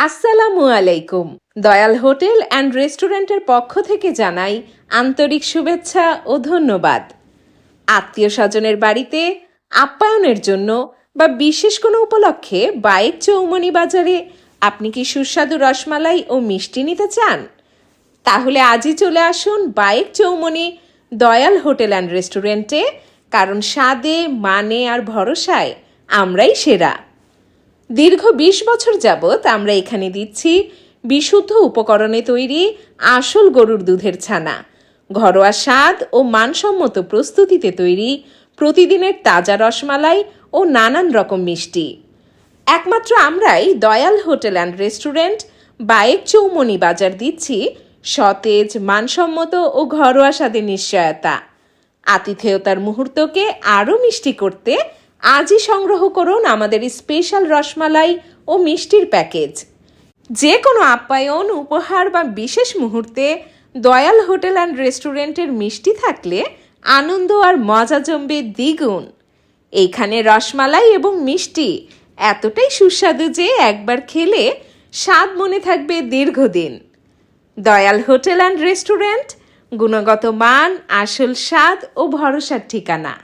আসসালামু আলাইকুম। Dayal hotel and রেস্টুরেন্টের পক্ষ থেকে জানাই আন্তরিক শুভেচ্ছা ও ধন্যবাদ। আত্মীয় স্বজনের বাড়িতে আপ্যায়নের জন্য বা বিশেষ কোনো উপলক্ষে বাইক চৌমনি বাজারে আপনি কি সুস্বাদু রসমালাই ও মিষ্টি নিতে চান? তাহলে আজই চলে আসুন bike Chaumoni Dayal hotel and রেস্টুরেন্টে, কারণ স্বাদে, মানে আর ভরসায় আমরাই সেরা। দীর্ঘ ২০ বছর যাবৎ আমরা এখানে দিচ্ছি বিশুদ্ধ উপকরণে তৈরি আসল গরুর দুধের ছানা, ঘরোয়া স্বাদ ও মানসম্মত প্রস্তুতিতে তৈরি প্রতিদিনের তাজা রসমালাই ও নানান রকম মিষ্টি। একমাত্র আমরাই Dayal hotel and restaurant bike Chaumoni বাজার দিচ্ছি সতেজ, মানসম্মত ও ঘরোয়া স্বাদের নিশ্চয়তা। আতিথেয়তার মুহূর্তকে আরও মিষ্টি করতে আজই সংগ্রহ করুন আমাদের স্পেশাল রসমালাই ও মিষ্টির প্যাকেজ। যে কোনো আপ্যায়ন, উপহার বা বিশেষ মুহূর্তে দয়াল হোটেল অ্যান্ড রেস্টুরেন্টের মিষ্টি থাকলে আনন্দ আর মজা জমবে দ্বিগুণ। এইখানে রসমালাই এবং মিষ্টি এতটাই সুস্বাদু যে একবার খেলে স্বাদ মনে থাকবে দীর্ঘদিন। দয়াল হোটেল অ্যান্ড রেস্টুরেন্ট, গুণগত মান, আসল স্বাদ ও ভরসার ঠিকানা।